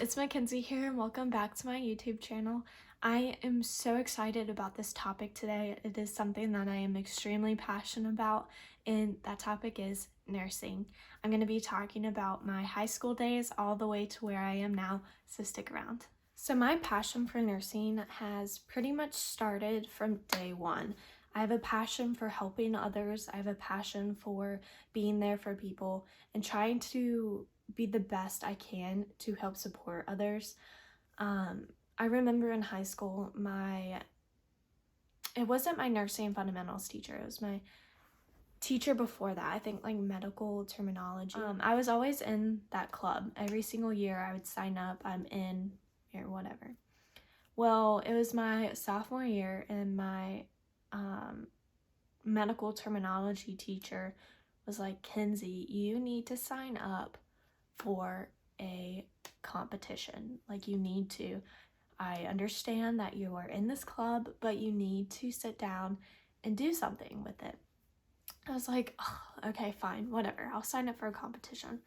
it's Mackenzie here and welcome back to my YouTube channel. I am so excited about this topic today. It is something that I am extremely passionate about, and that topic is nursing. I'm going to be talking about my high school days all the way to where I am now, so stick around. So my passion for nursing has pretty much started from day one. I have a passion for helping others. I have a passion for being there for people and trying to be the best I can to help support others. I remember in high school, it wasn't my nursing fundamentals teacher, it was my teacher before that, I think like medical terminology. I was always in that club. Every single year I would sign up, I'm in or whatever. Well, it was my sophomore year and my medical terminology teacher was like, Kenzie, you need to sign up for a competition. Like, you need to. I understand that you are in this club, but you need to sit down and do something with it. I was like, oh, okay, fine, whatever. I'll sign up for a competition.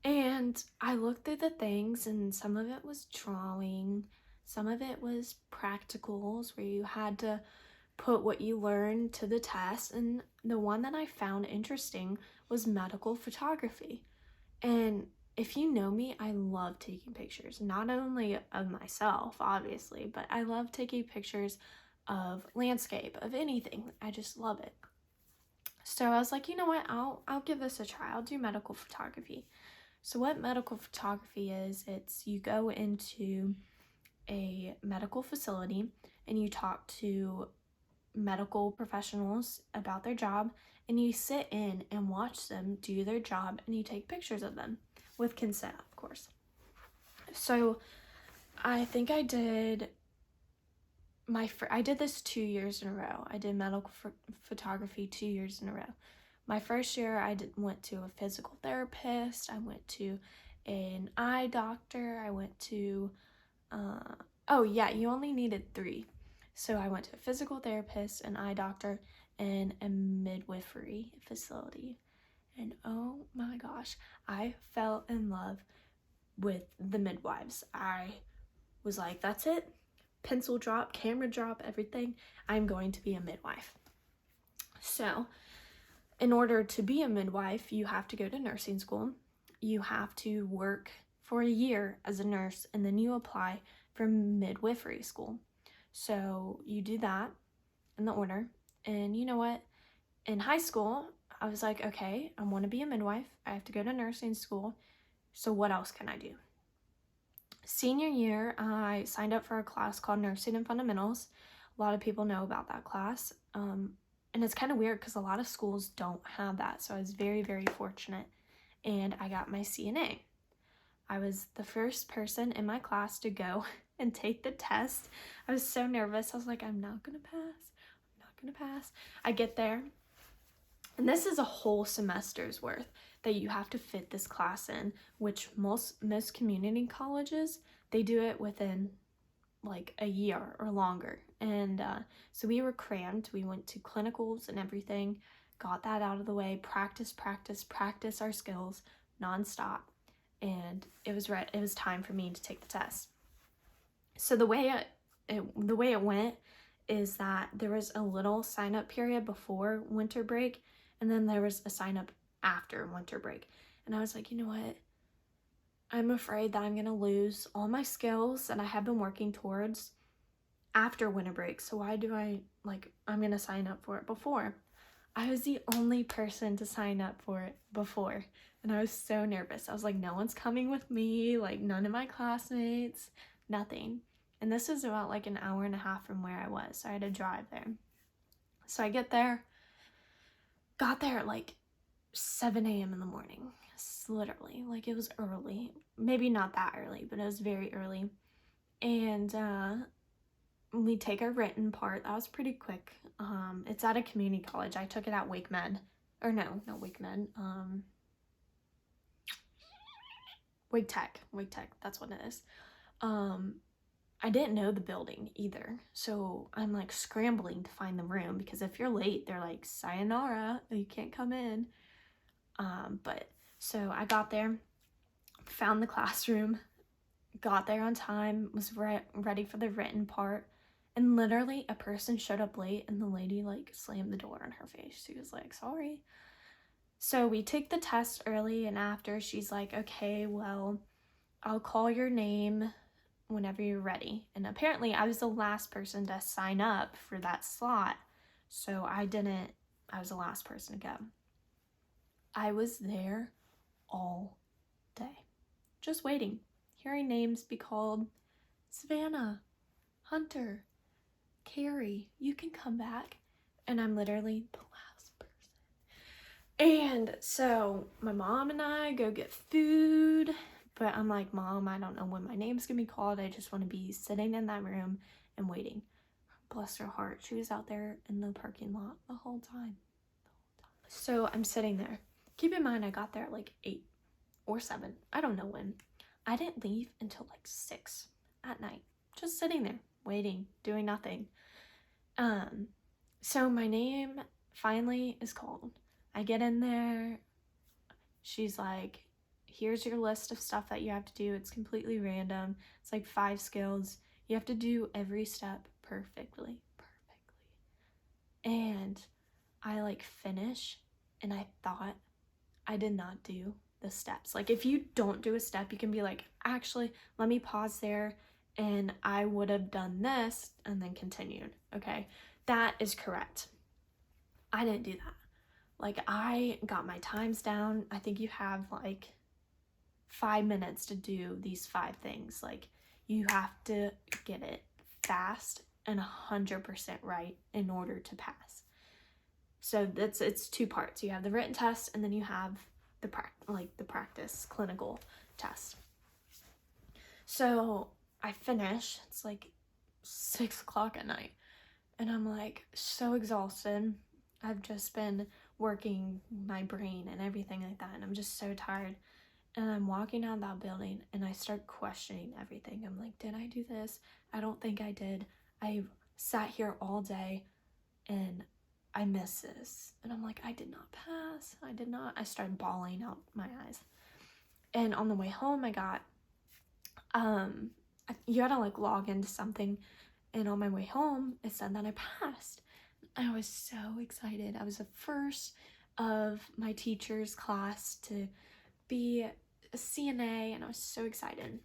And I looked through the things, and some of it was drawing, some of it was practicals where you had to put what you learned to the test, and the one that I found interesting was medical photography. And if you know me, I love taking pictures, not only of myself, obviously, but I love taking pictures of landscape, of anything. I just love it. So I was like, you know what, I'll give this a try. I'll do medical photography. So what medical photography is, it's you go into a medical facility and you talk to medical professionals about their job, and you sit in and watch them do their job, and you take pictures of them with consent, of course. So I think I did this 2 years in a row. I did medical photography 2 years in a row. My first year I went to a physical therapist, I went to an eye doctor, I went to you only needed 3. So I went to a physical therapist, an eye doctor, and a midwifery facility. And oh my gosh, I fell in love with the midwives. I was like, that's it. Pencil drop, camera drop, everything. I'm going to be a midwife. So in order to be a midwife, you have to go to nursing school. You have to work for a year as a nurse, and then you apply for midwifery school. So you do that in the order. And you know what? In high school, I was like, okay, I want to be a midwife. I have to go to nursing school. So what else can I do? Senior year, I signed up for a class called Nursing and Fundamentals. A lot of people know about that class. And it's kind of weird because a lot of schools don't have that. So I was very, very fortunate. And I got my CNA. I was the first person in my class to go and take the test. I was so nervous. I was like, I'm not gonna pass. I get there, and this is a whole semester's worth that you have to fit this class in, which most community colleges, they do it within like a year or longer. And so we were crammed. We went to clinicals and everything, got that out of the way, practice our skills nonstop. And it was time for me to take the test. So the way it went is that there was a little sign up period before winter break, and then there was a sign up after winter break. And I was like, you know what? I'm afraid that I'm gonna lose all my skills that I have been working towards after winter break. So why do I'm gonna sign up for it before? I was the only person to sign up for it before, and I was so nervous. I was like, no one's coming with me, like none of my classmates, nothing. And this was about like an hour and a half from where I was, so I had to drive there. So I got there at like 7 a.m. in the morning, literally, like it was early. Maybe not that early, but it was very early. And we take our written part. That was pretty quick. It's at a community college. I took it at Wake Med. Or no, not Wake Med. Wake Tech. That's what it is. I didn't know the building either. So I'm like scrambling to find the room, because if you're late, they're like, sayonara, you can't come in. But so I got there, found the classroom, got there on time, was ready for the written part, and literally a person showed up late and the lady like slammed the door in her face. She was like, sorry. So we took the test early, and after she's like, okay, well, I'll call your name whenever you're ready. And apparently I was the last person to sign up for that slot, so I was the last person to go. I was there all day, just waiting, hearing names be called. Savannah, Hunter, Carrie, you can come back. And I'm literally the last person. And so my mom and I go get food, but I'm like, Mom, I don't know when my name's gonna be called. I just want to be sitting in that room and waiting. Bless her heart, she was out there in the parking lot the whole time. So I'm sitting there. Keep in mind, I got there at like 8 or 7. I don't know when. I didn't leave until like 6 at night. Just sitting there, waiting, doing nothing. So my name finally is called. I get in there. She's like, here's your list of stuff that you have to do. It's completely random. It's like 5 skills. You have to do every step perfectly. And I like finish, and I thought I did not do the steps. Like, if you don't do a step, you can be like, actually, let me pause there, and I would have done this and then continued. Okay, that is correct. I didn't do that. Like, I got my times down. I think you have like 5 minutes to do these 5 things. Like, you have to get it fast and 100% right in order to pass. So it's 2 parts. You have the written test, and then you have the practice clinical test. So I finish. It's like 6 o'clock at night, and I'm like so exhausted. I've just been working my brain and everything like that, and I'm just so tired. And I'm walking out of that building, and I start questioning everything. I'm like, did I do this? I don't think I did. I've sat here all day, and I missed this. And I'm like, I did not pass. I did not. I started bawling out my eyes. And on the way home, I got, you gotta like log into something. And on my way home, it said that I passed. I was so excited. I was the first of my teacher's class to be a CNA, and I was so excited.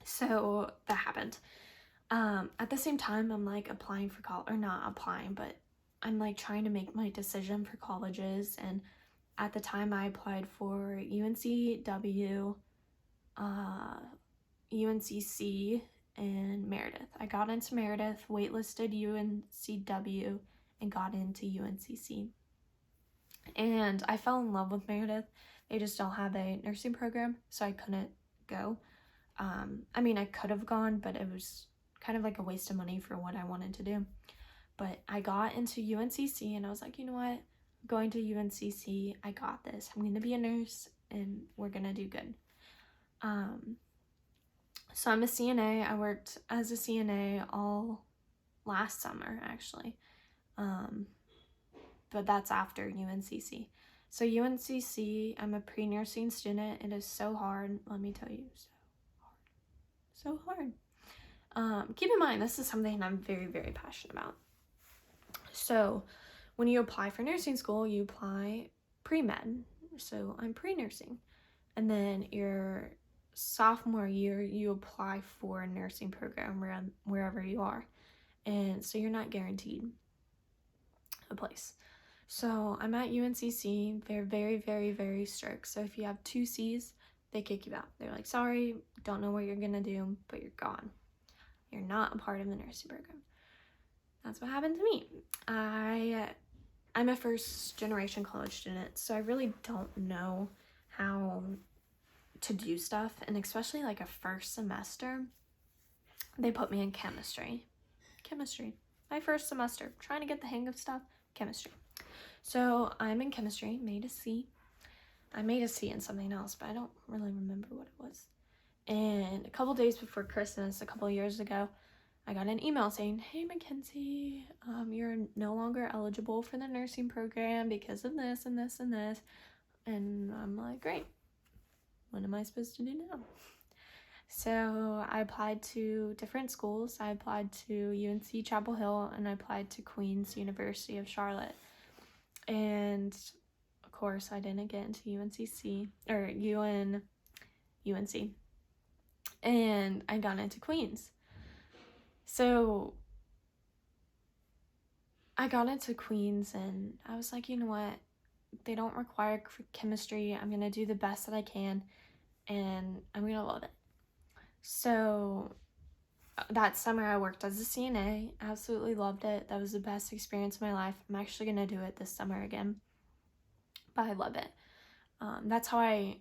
So that happened. At the same time, I'm like applying for college, or not applying, but I'm like trying to make my decision for colleges. And at the time, I applied for UNCW, UNCC, and Meredith. I got into Meredith, waitlisted UNCW, and got into UNCC. And I fell in love with Meredith. They just don't have a nursing program, so I couldn't go. I mean, I could have gone, but it was kind of like a waste of money for what I wanted to do. But I got into UNCC, and I was like, you know what? Going to UNCC, I got this. I'm going to be a nurse, and we're going to do good. So I'm a CNA. I worked as a CNA all last summer, actually. But that's after UNCC. So UNCC, I'm a pre-nursing student. It is so hard, let me tell you, so hard. Keep in mind, this is something I'm very, very passionate about. So when you apply for nursing school, you apply pre-med. So I'm pre-nursing. And then your sophomore year, you apply for a nursing program wherever you are. And so you're not guaranteed a place. So I'm at UNCC. They're very, very, very strict. So if you have 2 C's, they kick you out. They're like, sorry, don't know what you're going to do, but you're gone. You're not a part of the nursing program. That's what happened to me. I'm a first generation college student, so I really don't know how to do stuff. And especially like a first semester, they put me in chemistry. My first semester, trying to get the hang of stuff, chemistry. So I'm in chemistry, made a C. I made a C in something else, but I don't really remember what it was. And a couple days before Christmas, a couple years ago, I got an email saying, hey, Mackenzie, you're no longer eligible for the nursing program because of this and this and this. And I'm like, great. What am I supposed to do now? So I applied to different schools. I applied to UNC Chapel Hill, and I applied to Queen's University of Charlotte. And of course, I didn't get into UNC. And I got into Queen's. So I got into Queen's, and I was like, you know what? They don't require chemistry. I'm going to do the best that I can, and I'm going to love it. So that summer I worked as a CNA. Absolutely loved it. That was the best experience of my life. I'm actually going to do it this summer again, but I love it. That's how I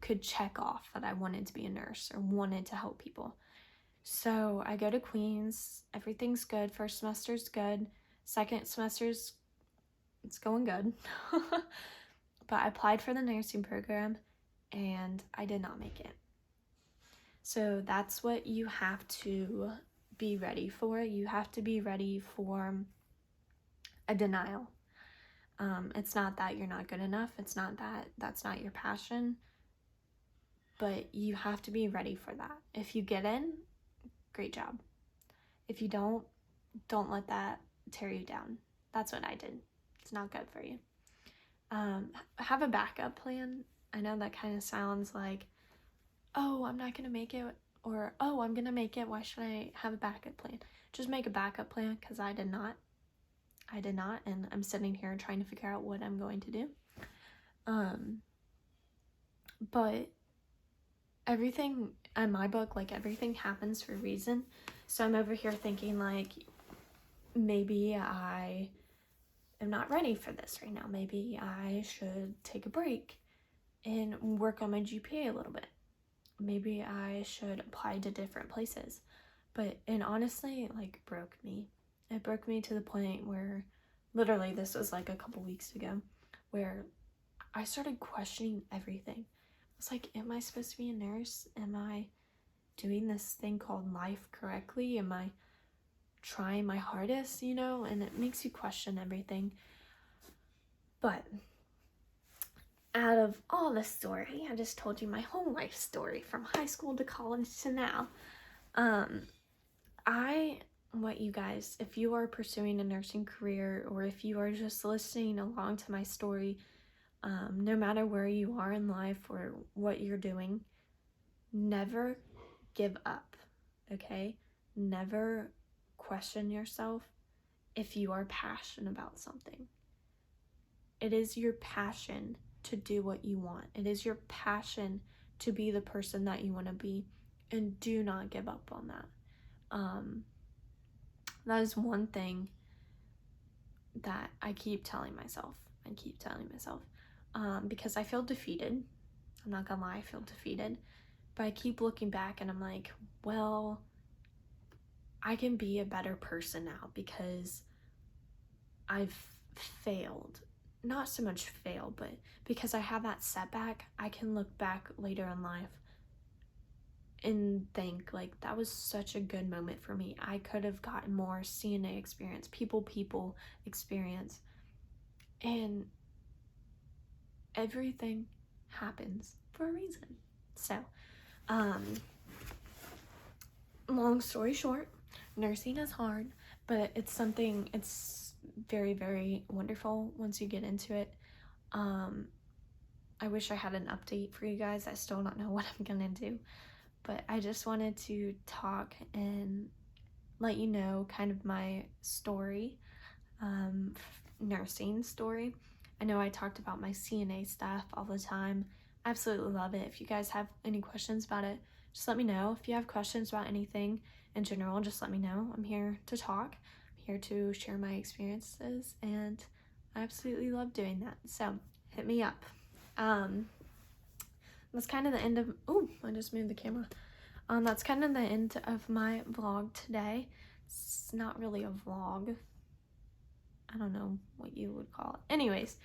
could check off that I wanted to be a nurse or wanted to help people. So I go to Queen's. Everything's good. First semester's good. Second semester's, it's going good. But I applied for the nursing program, and I did not make it. So that's what you have to be ready for. You have to be ready for a denial. It's not that you're not good enough. It's not that that's not your passion. But you have to be ready for that. If you get in, great job. If you don't let that tear you down. That's what I did. It's not good for you. Have a backup plan. I know that kind of sounds like, oh, I'm not going to make it, or, oh, I'm going to make it. Why should I have a backup plan? Just make a backup plan, because I did not, and I'm sitting here trying to figure out what I'm going to do. But everything in my book, like, everything happens for a reason. So I'm over here thinking, like, maybe I am not ready for this right now. Maybe I should take a break and work on my GPA a little bit. Maybe I should apply to different places. And honestly, like, broke me. It broke me to the point where, literally, this was like a couple weeks ago, where I started questioning everything. It's like, am I supposed to be a nurse? Am I doing this thing called life correctly? Am I trying my hardest, And it makes you question everything. But out of all this story, I just told you my whole life story from high school to college to now. I want you guys, if you are pursuing a nursing career, or if you are just listening along to my story, no matter where you are in life or what you're doing, never give up, okay? Never question yourself if you are passionate about something. It is your passion to do what you want. It is your passion to be the person that you want to be, and do not give up on that. That is one thing that I keep telling myself. Because I feel defeated. I'm not gonna lie, I feel defeated. But I keep looking back and I'm like, well, I can be a better person now because I've failed. Not so much fail, but because I have that setback, I can look back later in life and think, like, that was such a good moment for me. I could have gotten more CNA experience, people experience. And everything happens for a reason. So, long story short, nursing is hard, but it's very, very wonderful once you get into it. I wish I had an update for you guys. I still don't know what I'm gonna do, but I just wanted to talk and let you know kind of my story, nursing story. I know I talked about my CNA stuff all the time. I absolutely love it. If you guys have any questions about it, just let me know. If you have questions about anything in general, just let me know. I'm here to talk. I'm here to share my experiences, and I absolutely love doing that. So hit me up. That's kind of the end of, I just moved the camera. That's kind of the end of my vlog today. It's not really a vlog. I don't know what you would call it. Anyways,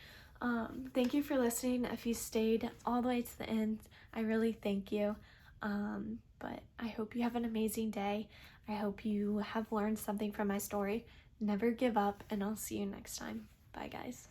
thank you for listening. If you stayed all the way to the end, I really thank you. But I hope you have an amazing day. I hope you have learned something from my story. Never give up, and I'll see you next time. Bye, guys.